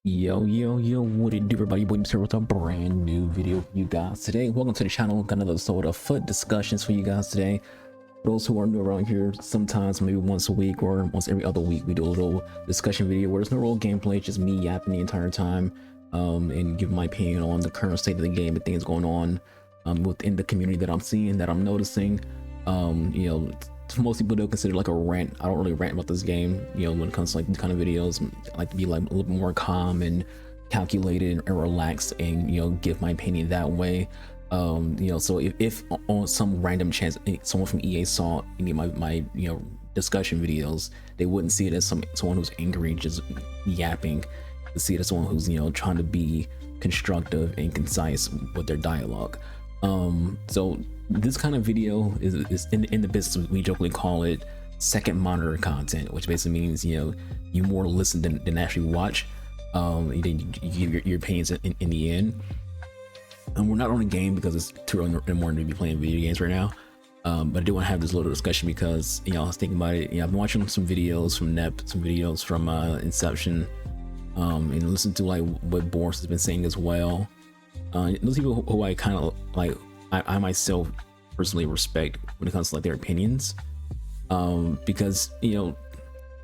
Yo, what it do, everybody? Boy, here with a brand new video for you guys today. Welcome to the channel. Got another sort of FUT discussions for you guys today. For those who are new around here, sometimes maybe once a week or once every other week, we do a little discussion video where there's no real gameplay, just me yapping the entire time, and give my opinion on the current state of the game and things going on within the community that I'm seeing, that I'm noticing. You know, most people don't consider like a rant. I don't really rant about this game, you know, when it comes to like these kind of videos. I like to be like a little more calm and calculated and relaxed, and you know, give my opinion that way. You know, so if on some random chance someone from EA saw any of my you know, discussion videos, they wouldn't see it as someone who's angry just yapping. To see it as someone who's, you know, trying to be constructive and concise with their dialogue. So this kind of video is in the business, we jokingly call it second monitor content, which basically means, you know, you more listen than actually watch. You give your opinions in the end. And we're not on a game because it's too early in the morning to be playing video games right now. But I do want to have this little discussion because, you know, I was thinking about it. You know, I've been watching some videos from NEP, some videos from Inception, and listen to like what Boris has been saying as well. Those people who I kind of like, I myself personally respect when it comes to like their opinions, because, you know,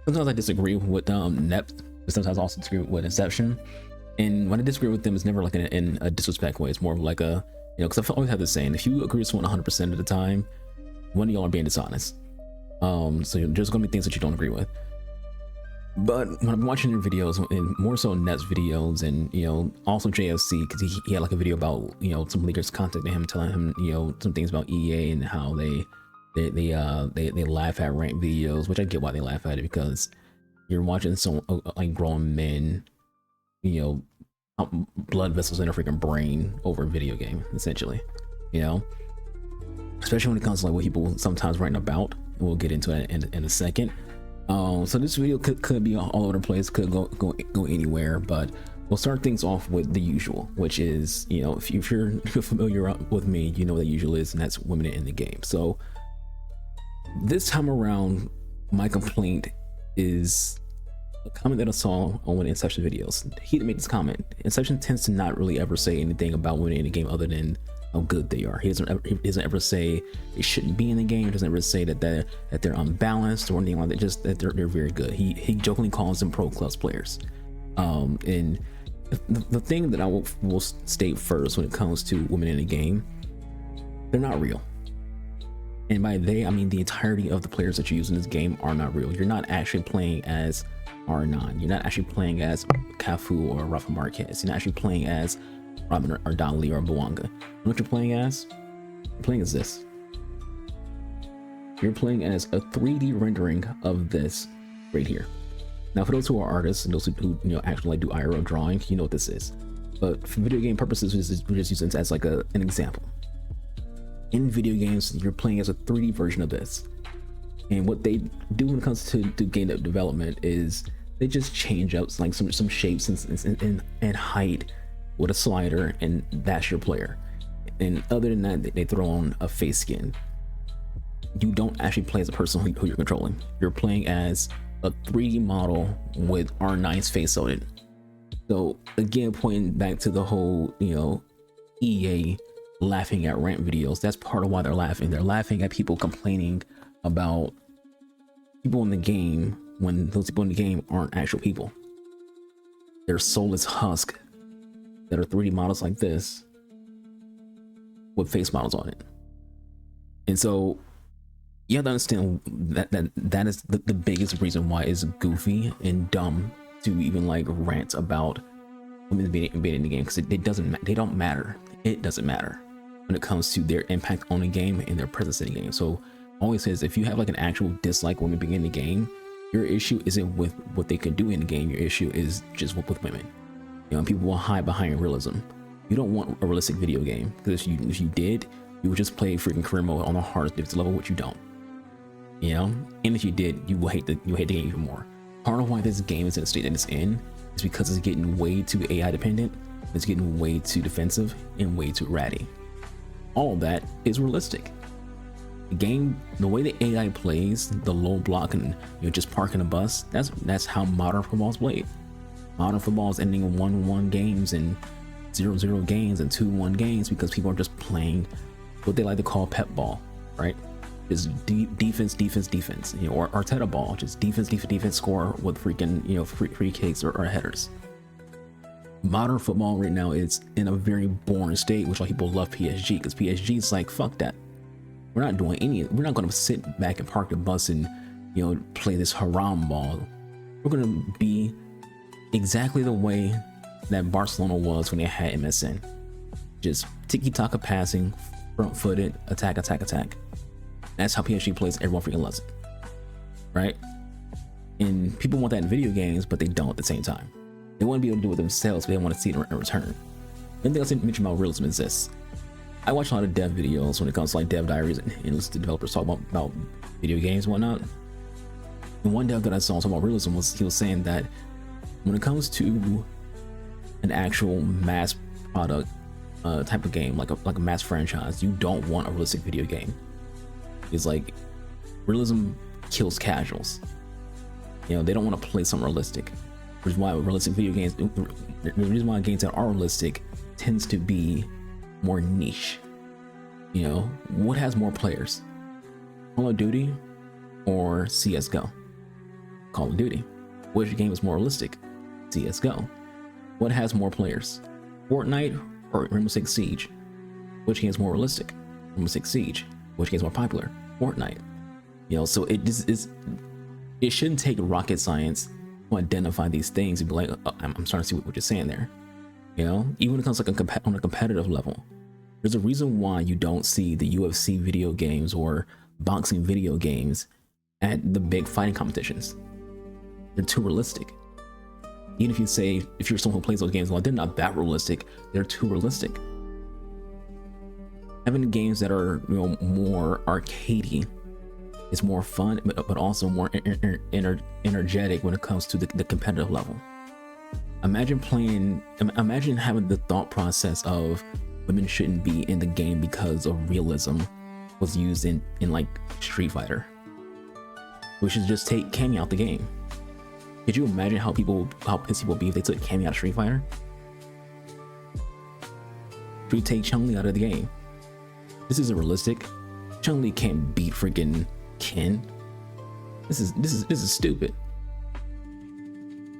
sometimes I disagree with NEP, but sometimes I also disagree with Inception. And when I disagree with them, it's never like in a disrespect way. It's more of like a, you know, because I've always had this saying: if you agree with someone 100% of the time, one of y'all are being dishonest. So there's gonna be things that you don't agree with. But when I'm watching their videos, and more so Net's videos, and you know, also JFC, because he had like a video about, you know, some leakers contacting him, telling him, you know, some things about EA and how they laugh at rant videos, which I get why they laugh at it, because you're watching some like grown men, you know, blood vessels in their freaking brain over a video game, essentially, you know, especially when it comes to like what people sometimes writing about, and we'll get into it in a second. So this video could be all over the place, could go anywhere, but we'll start things off with the usual, which is, you know, if you're familiar with me, you know what the usual is, and that's women in the game. So this time around, my complaint is a comment that I saw on one of Inception videos. He made this comment: Inception tends to not really ever say anything about women in the game other than how good they are. He doesn't ever say they shouldn't be in the game. He doesn't ever say that they're unbalanced or anything like that. Just that they're very good. He jokingly calls them pro plus players. And the thing that I will state first when it comes to women in the game, they're not real. And by they, I mean the entirety of the players that you use in this game are not real. You're not actually playing as R9. You're not actually playing as Cafu or Rafa Marquez. You're not actually playing as Robin or Dali or Bouanga. What you're playing as? You're playing as this. You're playing as a 3D rendering of this right here. Now, for those who are artists and those who you know, actually like do IRL drawing, you know what this is. But for video game purposes, we're just using this as like an example. In video games, you're playing as a 3D version of this. And what they do when it comes to game development is they just change up like some shapes and height with a slider, and that's your player. And other than that, they throw on a face skin. You don't actually play as a person who you're controlling. You're playing as a 3D model with R9's face on it. So again, pointing back to the whole, you know, EA laughing at rant videos, that's part of why they're laughing. They're laughing at people complaining about people in the game when those people in the game aren't actual people. They're soulless husk that are 3D models like this with face models on it. And so you have to understand that is the biggest reason why it's goofy and dumb to even like rant about women being in the game, because they don't matter. It doesn't matter when it comes to their impact on the game and their presence in the game. So always says, if you have like an actual dislike women being in the game, your issue isn't with what they can do in the game. Your issue is just with women. You know, people will hide behind realism. You don't want a realistic video game, because if you did, you would just play freaking career mode on the hardest difficulty level, which you don't. You know, and if you did, you will hate the game even more. Part of why this game is in the state that it's in is because it's getting way too AI dependent. It's getting way too defensive and way too ratty. All of that is realistic. The game, the way the AI plays, the low block and, you know, just parking a bus, that's how modern football's played. Modern football is ending in 1-1 games and 0-0 games and 2-1 games because people are just playing what they like to call pep ball, right? Just defense, you know, or Arteta ball, just defense, score with freaking, you know, free kicks or headers. Modern football right now is in a very boring state, which why people love PSG, because PSG is like, fuck that. We're not doing we're not going to sit back and park the bus and, you know, play this haram ball. We're going to be exactly the way that Barcelona was when they had MSN. Just tiki-taka passing, front-footed, attack. That's how PSG plays. Everyone freaking loves it, right? And people want that in video games, but they don't at the same time. They want to be able to do it themselves, but they want to see it in return. One thing else I mention about realism is this. I watch a lot of dev videos when it comes to like dev diaries and listen to developers talk about video games and whatnot. And one dev that I saw talking about realism he was saying that when it comes to an actual mass product type of game, like a mass franchise, you don't want a realistic video game. It's like realism kills casuals. You know, they don't want to play something realistic. Which is why realistic video games, the reason why games that are realistic tends to be more niche. You know, what has more players? Call of Duty or CSGO? Call of Duty. Which game is more realistic? CSGO. What has more players? Fortnite or Rainbow Six Siege? Which game is more realistic? Rainbow Six Siege. Which game is more popular? Fortnite. You know, so it shouldn't take rocket science to identify these things and be like, oh, I'm starting to see what you're saying there. You know, even when it comes to like on a competitive level, there's a reason why you don't see the UFC video games or boxing video games at the big fighting competitions. They're too realistic. Even if you say, if you're someone who plays those games, well, they're not that realistic, they're too realistic. Having games that are, you know, more arcadey is more fun, but also more energetic when it comes to the competitive level. Imagine having the thought process of women shouldn't be in the game because of realism was used in like Street Fighter. We should just take Cammy out the game. Could you imagine how pissed people would be if they took Cammy out of Street Fighter? Should we take Chun-Li out of the game? This isn't realistic. Chun-Li can't beat freaking Ken. This is stupid.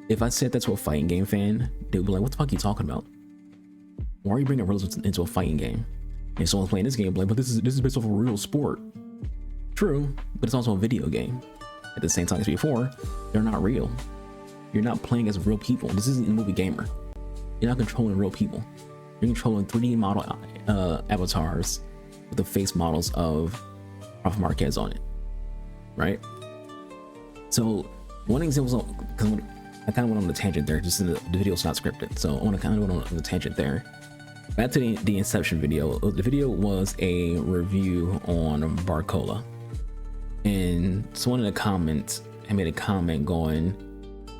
If I said that to a fighting game fan, they would be like, what the fuck are you talking about? Why are you bringing realism into a fighting game? And someone's playing this game, like, but this is based off a real sport. True, but it's also a video game. At the same time as before, they're not real. You're not playing as real people. This isn't a movie gamer. You're not controlling real people. You're controlling 3D model avatars with the face models of Rafa Marquez on it, right? So one example, because I kind of went on the tangent there, just in the video's not scripted, so I want to kind of go on the tangent there. Back to the Inception video. The video was a review on Barcola, and someone in the comments had made a comment going,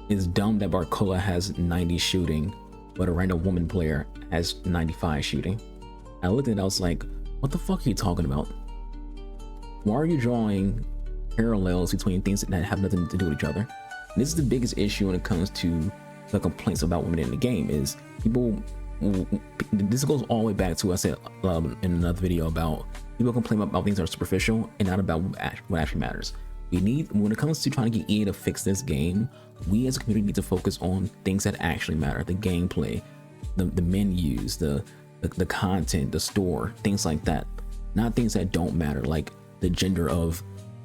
it's dumb that Barcola has 90 shooting, but a random woman player has 95 shooting. I looked at it, I was like, what the fuck are you talking about? Why are you drawing parallels between things that have nothing to do with each other? And this is the biggest issue when it comes to the complaints about women in the game, is people, this goes all the way back to, I said in another video, about people complain about things that are superficial and not about what actually matters. We need, when it comes to trying to get EA to fix this game, we as a community need to focus on things that actually matter: the gameplay, the menus, the content, the store, things like that. Not things that don't matter, like the gender of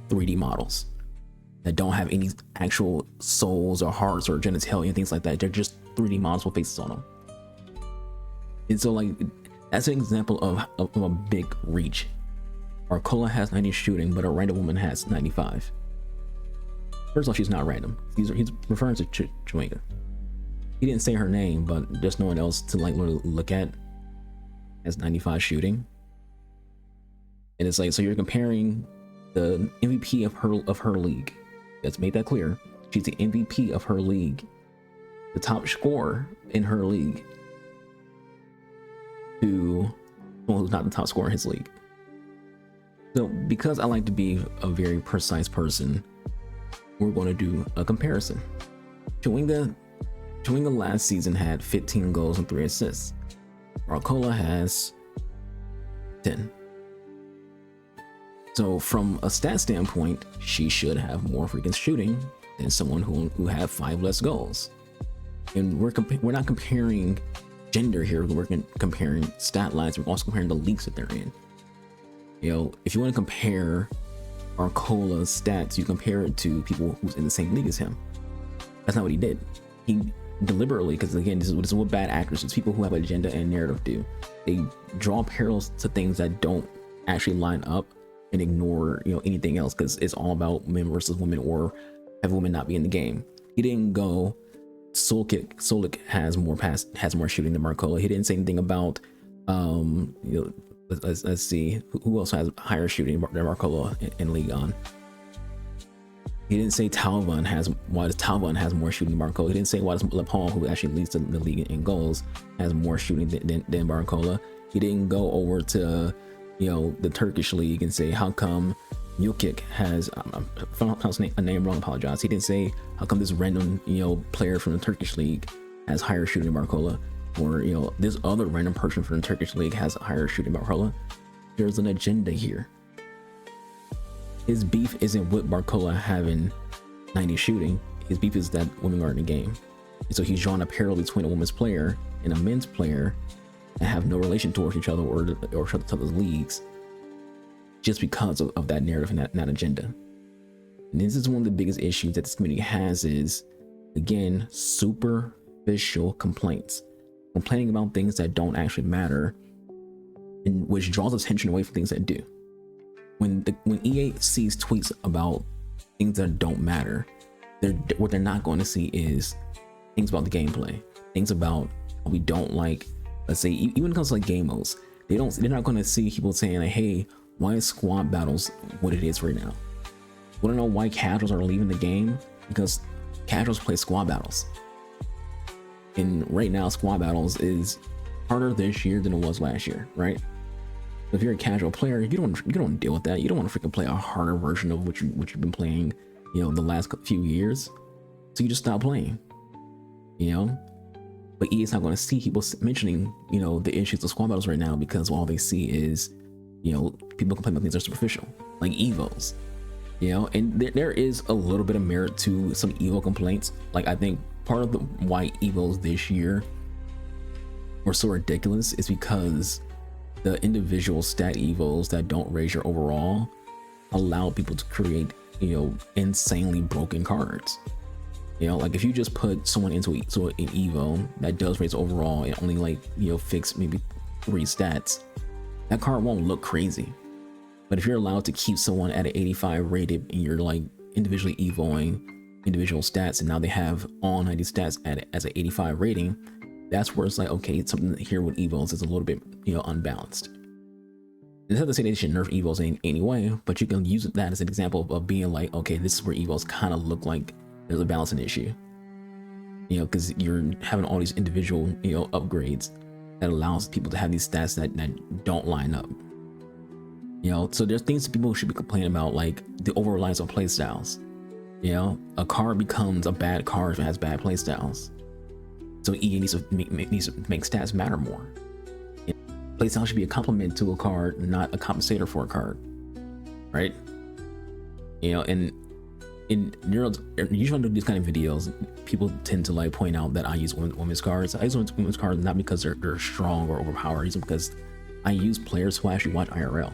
3D models that don't have any actual souls or hearts or genitalia and things like that. They're just 3D models with faces on them. And so, like, that's an example of a big reach. Barcola has 90 shooting, but a random woman has 95. First of all, she's not random. He's referring to Chwinga. He didn't say her name, but there's no one else to like look at as 95 shooting. And it's like, so you're comparing the MVP of her league. Let's make that clear. She's the MVP of her league, the top scorer in her league, to someone who's not the top scorer in his league. So because I like to be a very precise person, we're going to do a comparison. Chwinga Chewinga last season had 15 goals and 3 assists. Barcola has 10. So from a stat standpoint, she should have more freaking shooting than someone who had 5 less goals. And we're not comparing gender here, we're comparing stat lines, we're also comparing the leagues that they're in. You know, if you want to compare Barcola's stats, you compare it to people who's in the same league as him. That's not what he did. He deliberately, because again, this is what bad actors, it's people who have agenda and narrative do. They draw parallels to things that don't actually line up and ignore, you know, anything else, because it's all about men versus women, or have women not be in the game. He didn't go Solik has more shooting than Barcola. He didn't say anything about you know, let's see who else has higher shooting than Barcola in League On. He didn't say why does Talvan has more shooting than Barcola. He didn't say why does LePaul, who actually leads the league in goals, has more shooting than Barcola. He didn't go over to, you know, the Turkish league and say how come Yukic has, I'm pronouncing a name wrong, apologize. He didn't say how come this random, you know, player from the Turkish league has higher shooting than Barcola, or, you know, this other random person from the Turkish league has a higher shooting than Barcola. There's an agenda here. His beef isn't with Barcola having 90 shooting. His beef is that women are in the game. And so he's drawn a parallel between a women's player and a men's player that have no relation towards each other or each other's leagues, just because of that narrative and that agenda. And this is one of the biggest issues that this community has is, again, superficial complaints. Complaining about things that don't actually matter, and which draws attention away from things that do. When EA sees tweets about things that don't matter, what they're not going to see is things about the gameplay, things about what we don't like. Let's say even when it comes to like game modes, they're not going to see people saying like, hey, why is squad battles what it is right now? Want to know why casuals are leaving the game? Because casuals play squad battles, and right now squad battles is harder this year than it was last year, right? If you're a casual player, you don't deal with that. You don't want to freaking play a harder version of what you've been playing, you know, the last few years. So you just stop playing, you know. But EA's not going to see people mentioning, you know, the issues of squad battles right now, because all they see is, you know, people complain about things that are superficial, like evos, you know. And there is a little bit of merit to some evo complaints. Like, I think part of why evos this year were so ridiculous is because the individual stat evos that don't raise your overall allow people to create, you know, insanely broken cards. You know, like if you just put someone into an evo that does raise overall and only, like, you know, fix maybe 3 stats, that card won't look crazy. But if you're allowed to keep someone at an 85 rated and you're like individually evoing individual stats, and now they have all 90 stats as an 85 rating, that's where it's like, okay, something here with evos is a little bit, you know, unbalanced. It's not to say they should nerf evos in any way, but you can use that as an example of being like, okay, this is where evos kind of look like there's a balancing issue, you know, because you're having all these individual, you know, upgrades that allows people to have these stats that don't line up, you know. So there's things that people should be complaining about, like the over reliance on playstyles. You know, a card becomes a bad card if it has bad playstyles. So EA needs to make stats matter more. You know, playstyle should be a complement to a card, not a compensator for a card, right? You know, and usually when I do these kind of videos, people tend to like point out that I use women's cards. I use women's cards not because they're strong or overpowered. I use them because I use players who actually watch IRL,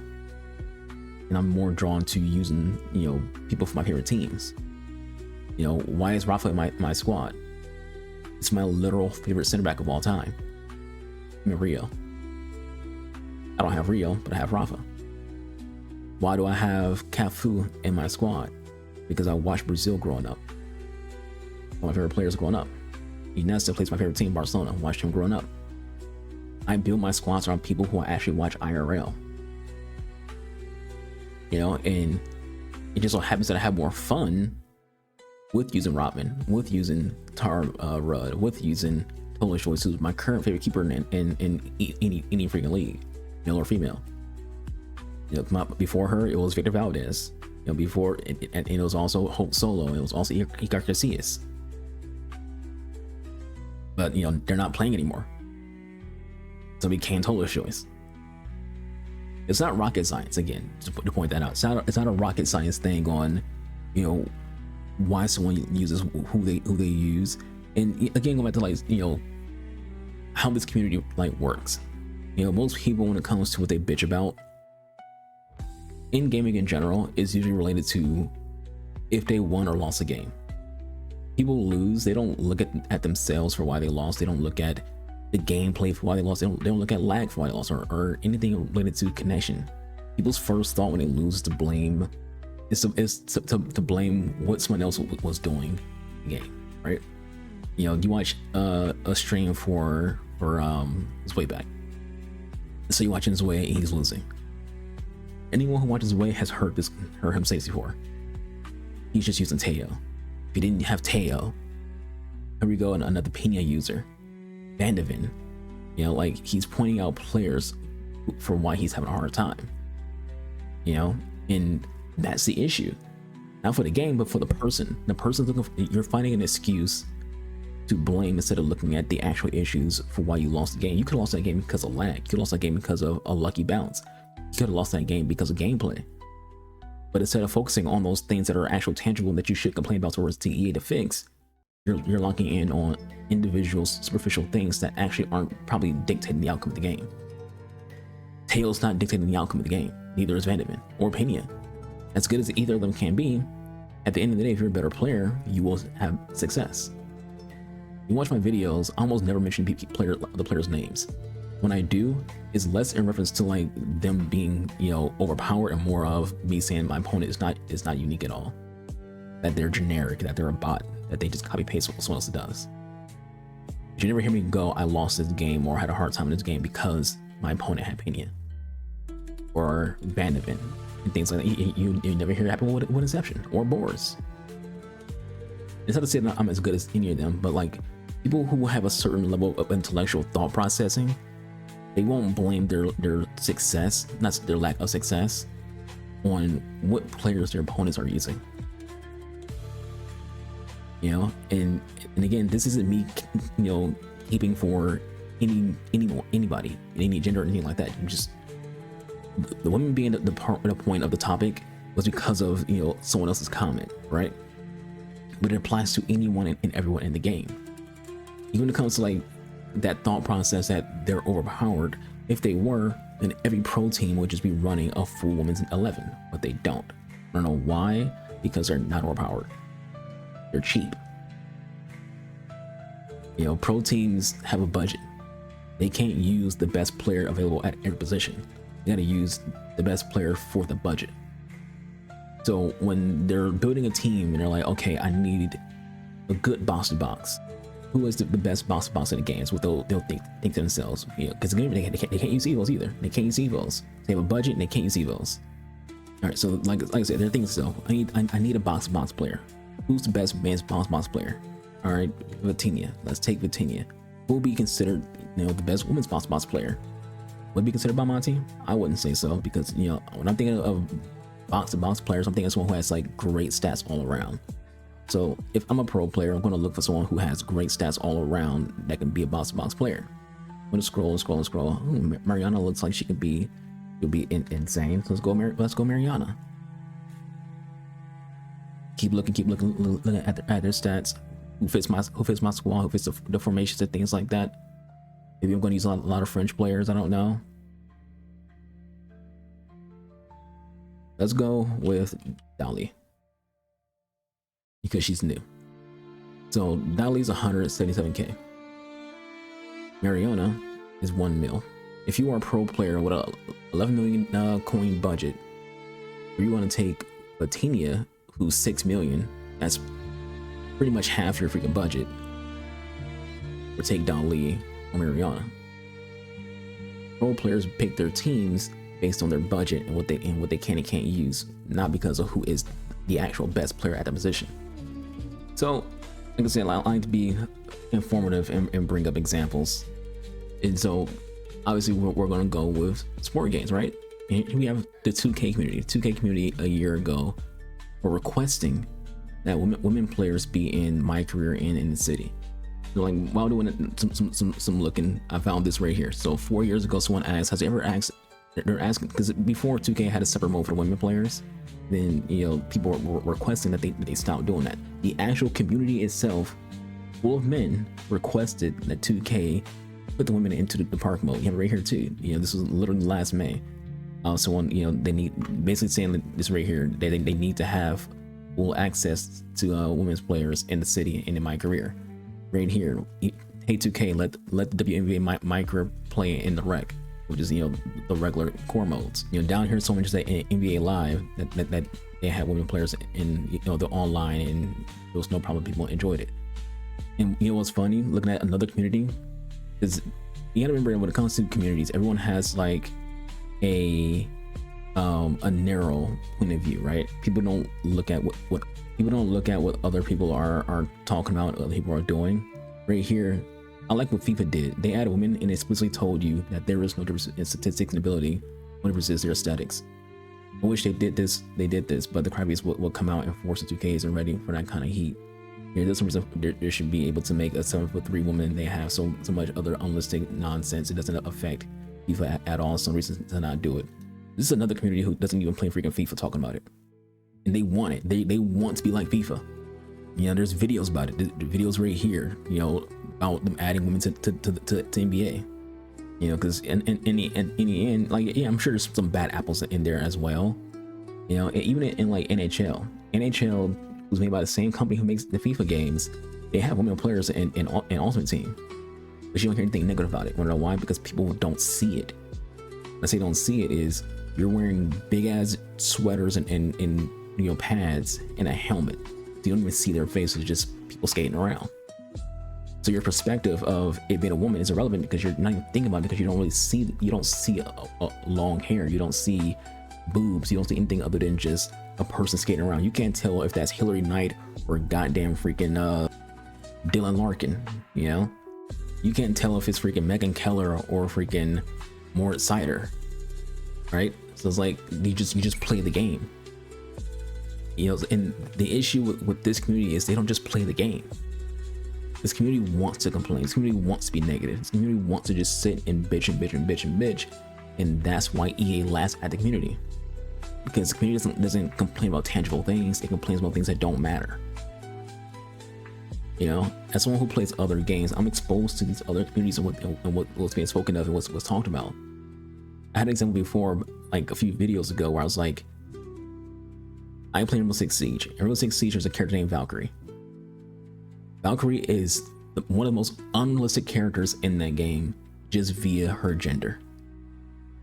and I'm more drawn to using, you know, people from my favorite teams. You know, why is Rafa in my squad? It's my literal favorite center back of all time. I mean, Rio. I don't have Rio, but I have Rafa. Why do I have Cafu in my squad? Because I watched Brazil growing up. One of my favorite players growing up. Iniesta plays my favorite team, Barcelona. Watched him growing up. I build my squads around people who I actually watch IRL. You know, and it just so happens that I have more fun with using Robin, with using Rudd, with using Polish Voice, who's my current favorite keeper in any freaking league, male or female. You know, before her, it was Victor Valdez. You know, before it was also Hope Solo. It was also Iker Casillas. but you know, they're not playing anymore. So it became Tola's choice. It's not rocket science, again, to point that out. It's not a rocket science thing on, you know, why someone uses who they use. And again, going back to like, you know, how this community like works. You know, most people, when it comes to what they bitch about in gaming in general, is usually related to if they won or lost a game. People lose, they don't look at themselves for why they lost. They don't look at the gameplay for why they lost. They don't look at lag for why they lost, or anything related to connection. People's first thought when they lose is to blame to blame what someone else was doing in the game, right? You know, you watch a stream for his way back. So you're watching his way and he's losing. Anyone who watches Way has heard him say this before. He's just using Teo. If he didn't have Teo, here we go, another Pena user, Vandeven. You know, like, he's pointing out players for why he's having a hard time. You know, and that's the issue. Not for the game, but for the person. The person's looking for, you're finding an excuse to blame instead of looking at the actual issues for why you lost the game. You could have lost that game because of lag. You could have lost that game because of a lucky bounce. You could have lost that game because of gameplay. But instead of focusing on those things that are actual tangible that you should complain about towards the EA to fix, you're locking in on individual superficial things that actually aren't probably dictating the outcome of the game. Tail's not dictating the outcome of the game. Neither is Vandeven or Pena. As good as either of them can be, at the end of the day, if you're a better player, you will have success. You watch my videos, I almost never mention the players' names. When I do, it's less in reference to like them being, you know, overpowered, and more of me saying my opponent is not unique at all. That they're generic, that they're a bot, that they just copy paste what someone else does. But you never hear me go, I lost this game or had a hard time in this game because my opponent had Pena or Vandeven and things like that. You never hear it happen with Inception or Boris. It's not to say that I'm as good as any of them, but like, people who have a certain level of intellectual thought processing, they won't blame their success, not their lack of success, on what players their opponents are using. You know, and again, this isn't me, you know, keeping for anybody, any gender or anything like that. Just the women being the point of the topic was because of, you know, someone else's comment, right? But it applies to anyone and everyone in the game. Even when it comes to like that thought process that they're overpowered, if they were, then every pro team would just be running a full women's 11, but they don't. I don't know why, because they're not overpowered. They're cheap. You know, pro teams have a budget. They can't use the best player available at every position. They gotta use the best player for the budget. So when they're building a team and they're like, okay, I need a good box to box. Who is the best box to box in the games? What they'll think to themselves, you know, because again, they can't use evos either. They can't use evos. They have a budget and they can't use evos. All right, so like I said, they're thinking, so I need a box to box player. Who's the best men's box player? All right, Vitinia. Let's take Vitinia. Who will be considered, you know, the best women's box player? Would be considered by my team? I wouldn't say so, because, you know, when I'm thinking of box to box players, I'm thinking of someone who has like great stats all around. So if I'm a pro player, I'm going to look for someone who has great stats all around that can be a box to box player. I'm going to scroll. Ooh, Mariana looks like she'll be insane. So let's go Mariana. Keep looking at their stats. Who fits my squad? Who fits the formations and things like that? Maybe I'm going to use a lot of French players. I don't know. Let's go with Dali, because she's new. So Dali's 177k. Mariana is 1 mil. If you are a pro player with a 11 million coin budget, or you want to take Vitinia, who's 6 million, that's pretty much half your freaking budget, or take Dali or Mariana. Pro players pick their teams based on their budget and what they can and can't use, not because of who is the actual best player at the position. So, like I said, I like to be informative and bring up examples. And so, obviously, we're going to go with sport games, right? And we have the 2K community. The 2K community a year ago were requesting that women players be in My Career and in the City. So like while doing some looking, I found this right here. So 4 years ago, someone asked, has it ever asked? They're asking because before 2K had a separate mode for women players, then people were requesting that they stop doing that. The actual community itself, full of men, requested that 2K put the women into the park mode. You have it right here too. This was literally last May. Someone they need, basically saying that this right here, they need to have full access to women's players in the city and in my career. Right here, hey 2K, let the WNBA micro play in the rec, which is the regular core modes. Down here, someone just said in NBA Live that they had women players in the online, and there was no problem. People enjoyed it. And what's funny, looking at another community, is you gotta remember when it comes to communities, everyone has like a narrow point of view, right? People don't look at what other people are talking about, what other people are doing. Right here, I like what FIFA did. They added women and explicitly told you that there is no difference in statistics and ability when it versus their aesthetics. I wish they did this, but the crybabies will come out and force the 2K isn't ready for that kind of heat. There's some reason there should be able to make a 7'3" woman. They have so much other unlisted nonsense. It doesn't affect FIFA at all. Some reason to not do it. This is another community who doesn't even play freaking FIFA talking about it, and they want it. They want to be like FIFA. There's videos about it. The videos right here. About them adding women to NBA. Because in the end, like I'm sure there's some bad apples in there as well. Even in like NHL was made by the same company who makes the FIFA games. They have women players in Ultimate Team, but you don't hear anything negative about it. Want to know why? Because people don't see it. When I say don't see it, is you're wearing big ass sweaters and pads and a helmet. So you don't even see their faces, just people skating around. So your perspective of it being a woman is irrelevant because you're not even thinking about it, because you don't see a long hair, you don't see boobs, you don't see anything other than just a person skating around. You can't tell if that's Hillary Knight or goddamn freaking Dylan Larkin. You can't tell if it's freaking Megan Keller or freaking Moritz Sider, right? So it's like you just play the game. And the issue with this community is they don't just play the game. This community wants to complain. This community wants to be negative. This community wants to just sit and bitch and bitch and bitch and bitch. And that's why EA laughs at the community. Because the community doesn't complain about tangible things. It complains about things that don't matter. As someone who plays other games, I'm exposed to these other communities and what's being spoken of and what's talked about. I had an example before, like a few videos ago, where I was like, I play Rainbow Six Siege. In Rainbow Six Siege, there's a character named Valkyrie. Valkyrie is one of the most unlisted characters in that game, just via her gender.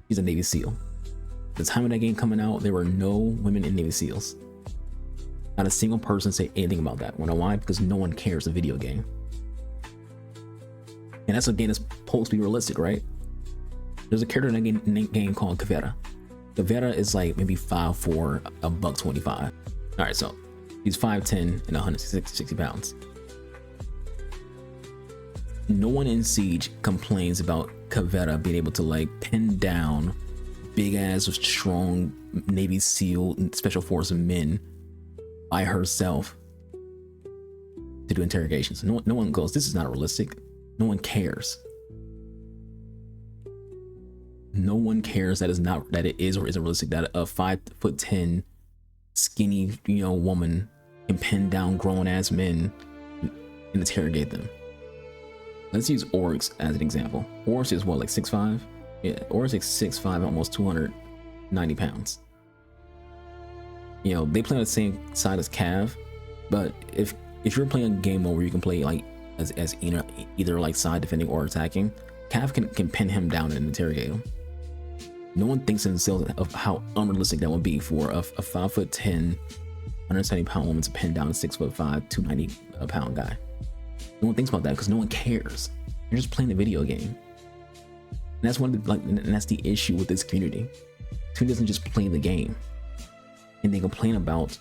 She's a Navy SEAL. At the time of that game coming out, there were no women in Navy SEALs. Not a single person say anything about that. Wanna know why? Because no one cares a video game. And that's a game that's supposed to be realistic, right? There's a character in that game called Kavera. Kavera is like maybe 5'4", $125. Alright, so he's 5'10" and 160 pounds. No one in Siege complains about Kavera being able to like pin down big ass strong Navy SEAL and Special Forces men by herself to do interrogations. No one goes, this is not realistic. No one cares. No one cares that it is or isn't realistic that a 5'10" skinny woman can pin down grown ass men and interrogate them. Let's use Oryx as an example. Oryx is what, like 6'5"? Yeah, Oryx is 6'5", almost 290 pounds. They play on the same side as Cav, but if you're playing a game mode where you can play like as either like side defending or attacking, Cav can pin him down and interrogate him. No one thinks in themselves of how unrealistic that would be for a 5'10", 170 pound woman to pin down a 6'5", 290 pound guy. No one thinks about that because no one cares. You're just playing a video game. And that's and that's the issue with this community. This community doesn't just play the game, and they complain about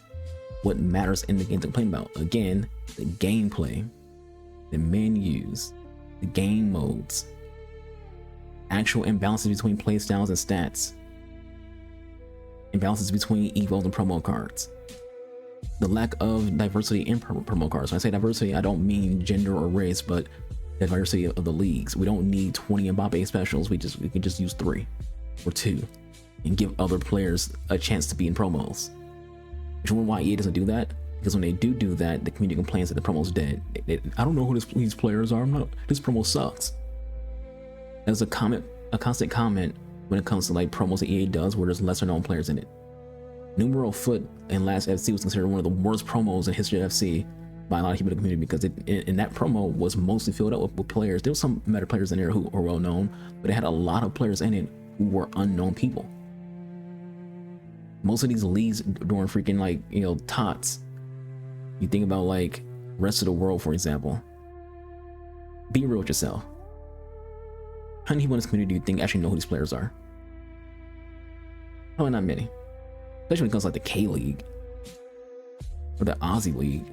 what matters in the game. They complain about, again, the gameplay, the menus, the game modes, actual imbalances between playstyles and stats, imbalances between evos and promo cards. the lack of diversity in promo cards. When I say diversity, I don't mean gender or race, but diversity of the leagues. We don't need 20 Mbappe specials. We can just use 3 or 2 and give other players a chance to be in promos. Which one why EA doesn't do that? Because when they do that, the community complains that the promo's dead. I don't know who these players are. This promo sucks. There's a constant comment when it comes to like promos that EA does where there's lesser known players in it. Numero FUT and Last FC was considered one of the worst promos in history of FC by a lot of people in the community, because in that promo was mostly filled up with players. There was some meta players in there who are well known, but it had a lot of players in it who were unknown people. Most of these leagues during freaking like, you know, TOTS, you think about like rest of the world, for example. Be real with yourself. How many people in this community do you think actually know who these players are? Probably not many. Especially when it comes to like the K League or the Aussie League.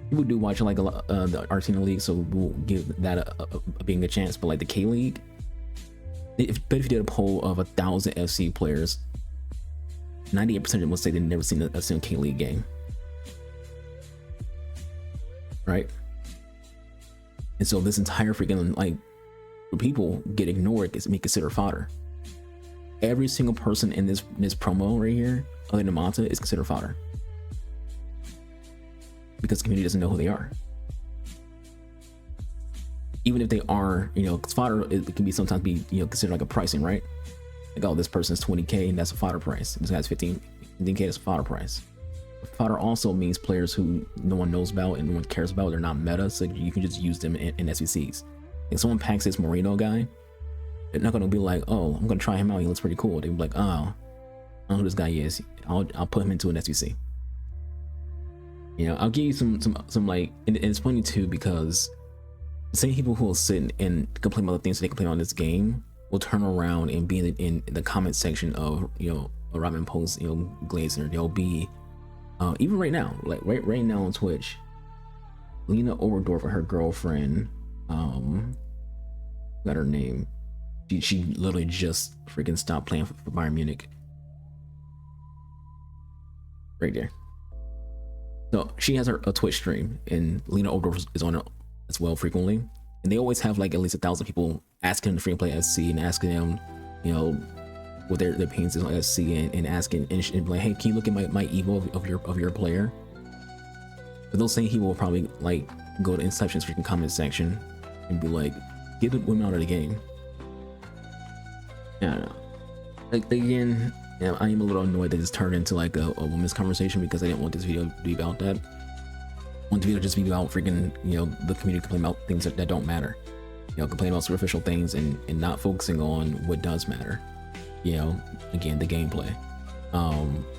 People do watch like a lot the Argentina League, so we'll give that a being a chance. But like the K League, if you did a poll of 1,000 FC players, 98% of them would say they've never seen a single K League game. Right? And so this entire freaking like people get ignored, gets considered fodder. Every single person in this promo right here, other than Mata, is considered fodder. Because the community doesn't know who they are. Even if they are, you know, because fodder, it can be sometimes be, you know, considered like a pricing, right? Like, oh, this person's 20K and that's a fodder price. This guy's 15K, that's a fodder price. Fodder also means players who no one knows about and no one cares about. They're not meta, so you can just use them in SBCs. If someone packs this Moreno guy, they're not gonna be like, oh, I'm gonna try him out, he looks pretty cool. They'll be like, oh, I don't know who this guy is. I'll put him into an SBC. You know, I'll give you some like, and it's funny too, because the same people who will sit and complain about the things that they complain about in this game will turn around and be in the comment section of, you know, a Robin Post, you know, Glazer. They'll be even right now, like right now on Twitch, Lena Oberdorf and her girlfriend, got her name. She literally just freaking stopped playing for Bayern Munich. Right there. So she has a Twitch stream, and Lena Oberdorf is on it as well frequently. And they always have like at least 1,000 people asking them to free play SC and asking them, you know, what their opinions is on SC, and asking and like, hey, can you look at my Evo of your player? But those same people will probably like go to Inception's freaking comment section and be like, get the women out of the game. Yeah, I don't know. Like again, yeah, I am a little annoyed that this turned into like a women's conversation, because I didn't want this video to be about that. I want the video to just be about freaking, you know, the community complaining about things that don't matter. You know, complaining about superficial things and not focusing on what does matter. You know, again, the gameplay.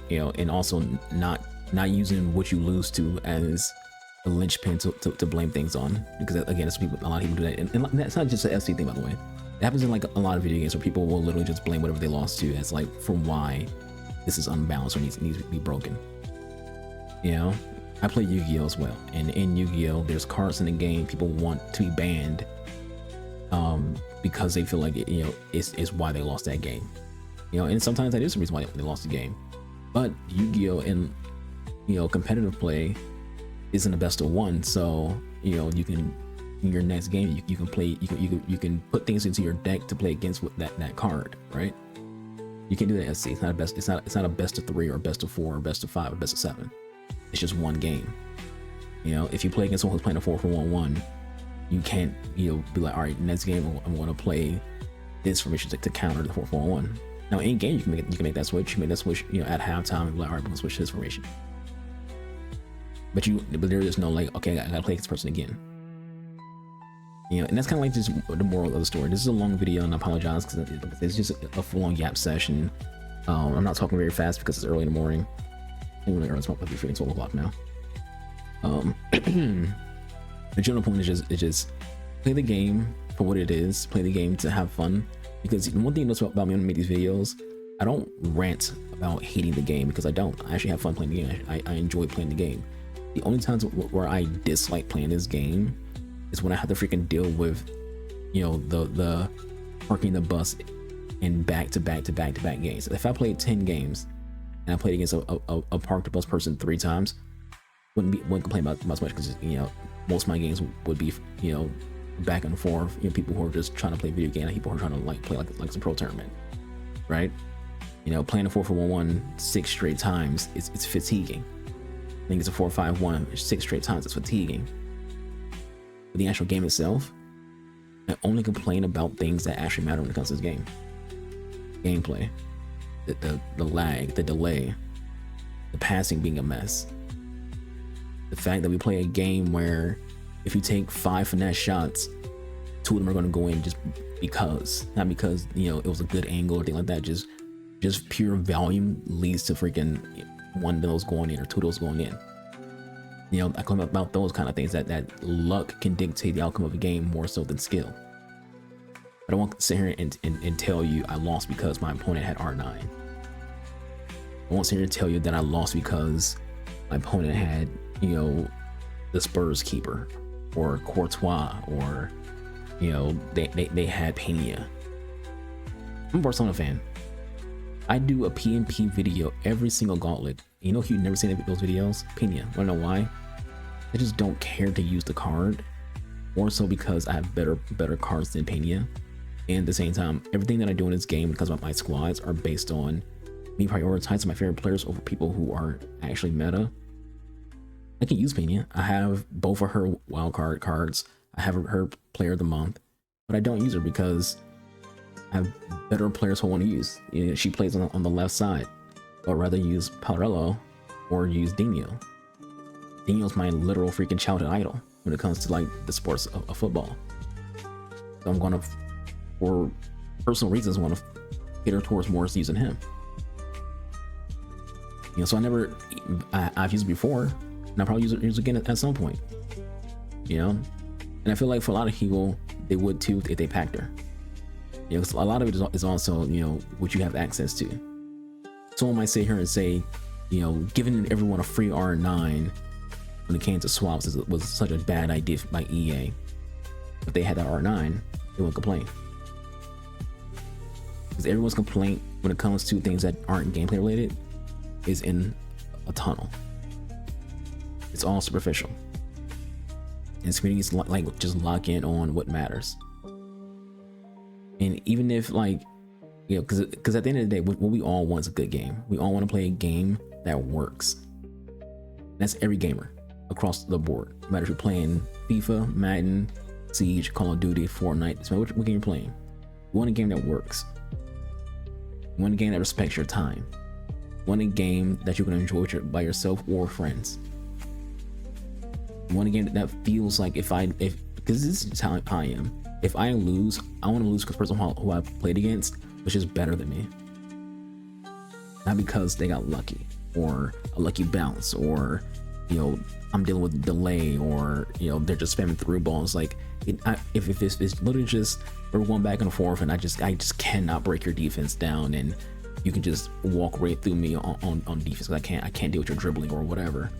You know, and also not using what you lose to as a linchpin to blame things on, because again, it's people, a lot of people do that, and that's not just an FC thing, by the way. It happens in like a lot of video games where people will literally just blame whatever they lost to as like for why this is unbalanced or needs to be broken. You know, I play Yu-Gi-Oh as well, and in Yu-Gi-Oh there's cards in the game people want to be banned because they feel like it, you know, is why they lost that game. You know, and sometimes that is the reason why they lost the game. But Yu-Gi-Oh in, you know, competitive play isn't the best of one, so you know, you can, in your next game you can play, you can put things into your deck to play against with that card, right? You can do that at SC. It's not a best, it's not a best of 3 or best of 4 or best of 5 or best of 7. It's just one game. You know, if you play against someone who's playing a 4-4-1-1, you can't, you know, be like, all right, next game I'm going to play this formation to counter the 4-4-1. Now in game you can make that switch. You make that switch, you know, at halftime and be like, all right, we're gonna switch to this formation. But there is no like, okay, I gotta play this person again. You know, and that's kind of like just the moral of the story. This is a long video, and I apologize because it's just a full-on yap session. I'm not talking very fast because it's early in the morning. It's probably freaking 12 o'clock now. The general point is just play the game for what it is. Play the game to have fun. Because one thing you know about me when I make these videos, I don't rant about hating the game, because I don't. I actually have fun playing the game. I enjoy playing the game. The only times where I dislike playing this game is when I have to freaking deal with, you know, the parking the bus in back-to-back games. If I played 10 games and I played against a park to bus person 3 times, wouldn't complain about much because, you know, most of my games would be, you know, back and forth, you know, people who are just trying to play video game and people who are trying to like play like some pro tournament, right? You know, playing a 4-4-1-1 6 straight times, it's fatiguing. I think it's a 4-5-1 6 straight times, it's fatiguing. But the actual game itself, I only complain about things that actually matter when it comes to this game. Gameplay, the lag, the delay, the passing being a mess. The fact that we play a game where if you take 5 finesse shots, 2 of them are going to go in just because, not because, you know, it was a good angle or anything like that. Just pure volume leads to freaking 1 of those going in or 2 of those going in. You know, I come about those kind of things that luck can dictate the outcome of a game more so than skill. But I won't sit here and tell you I lost because my opponent had R9. I won't sit here and tell you that I lost because my opponent had, you know, the Spurs keeper or Courtois, or, you know, they had Pena. I'm a Barcelona fan. I do a PNP video every single gauntlet. You know who you've never seen those videos? Pena. I don't know why. I just don't care to use the card, more so because I have better cards than Pena. And at the same time, everything that I do in this game, because of my squads, are based on me prioritizing my favorite players over people who are actually meta. I can use Pena. I have both of her wildcard cards. I have her player of the month, but I don't use her because I have better players who I want to use. You know, she plays on the left side. I'd rather use Palerello or use Dino. Dino's my literal freaking childhood idol when it comes to like the sports of football. So I'm gonna, for personal reasons, want to cater towards more using him. You know, so I've used it before, and I'll probably use it again at some point. You know, and I feel like for a lot of people, they would too if they packed her. You know, because a lot of it is also, you know, what you have access to. Someone might sit here and say, you know, giving everyone a free R9 when it came to swaps was such a bad idea by EA. If they had that R9, they wouldn't complain. Because everyone's complaint when it comes to things that aren't gameplay related is in a tunnel. It's all superficial. And communities like just lock in on what matters. And even if, like, you know, because at the end of the day, what we all want is a good game. We all want to play a game that works. That's every gamer across the board. No matter if you're playing FIFA, Madden, Siege, Call of Duty, Fortnite, no matter what game you're playing. You want a game that works. You want a game that respects your time. You want a game that you can enjoy by yourself or friends. You want a game that feels like because this is how I am. If I lose, I want to lose because the person who I played against was just better than me. Not because they got lucky or a lucky bounce, or, you know, I'm dealing with delay, or, you know, they're just spamming through balls. Like, if it's literally just we're going back and forth, and I just cannot break your defense down, and you can just walk right through me on defense. I can't deal with your dribbling or whatever.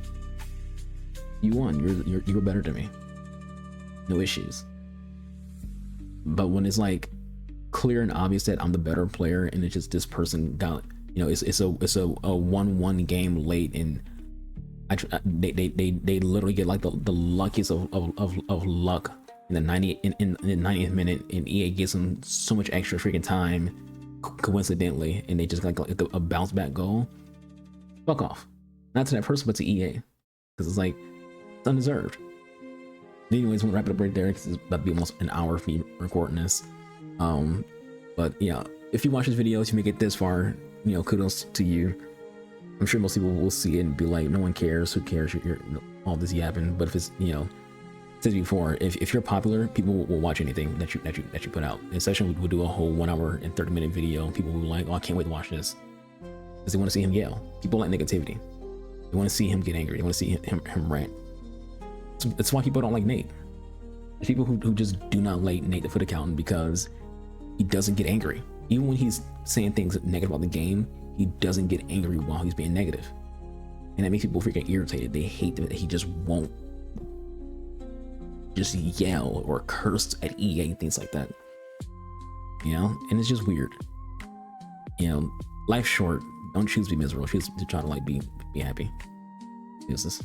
You won. You were better than me. No issues. But when it's like clear and obvious that I'm the better player, and it's just this person got, you know, it's a 1-1 game late, and they literally get like the luckiest of luck in the 90th minute, and EA gives them so much extra freaking time coincidentally, and they just got like a bounce back goal. Fuck off. Not to that person, but to EA, because it's like it's undeserved. Anyways, we'll wrap it up right there because it's about to be almost an hour of me recording this. But yeah, if you watch this video, if you make it this far, you know, kudos to you. I'm sure most people will see it and be like, no one cares, who cares, you're all this yapping. But if it's, you know, said before, if you're popular, people will watch anything that you put out. In session, we'll do a whole 1 hour and 30-minute video, and people will be like, oh, I can't wait to watch this, because they want to see him yell. People like negativity. They want to see him get angry. They want to see him rant. That's why people don't like Nate. There's people who just do not like Nate the Foot Accountant because he doesn't get angry. Even when he's saying things negative about the game, he doesn't get angry while he's being negative. And that makes people freaking irritated. They hate that he just won't just yell or curse at EA and things like that. You know? And it's just weird. You know, life's short. Don't choose to be miserable. Choose to try to like be happy. Use this.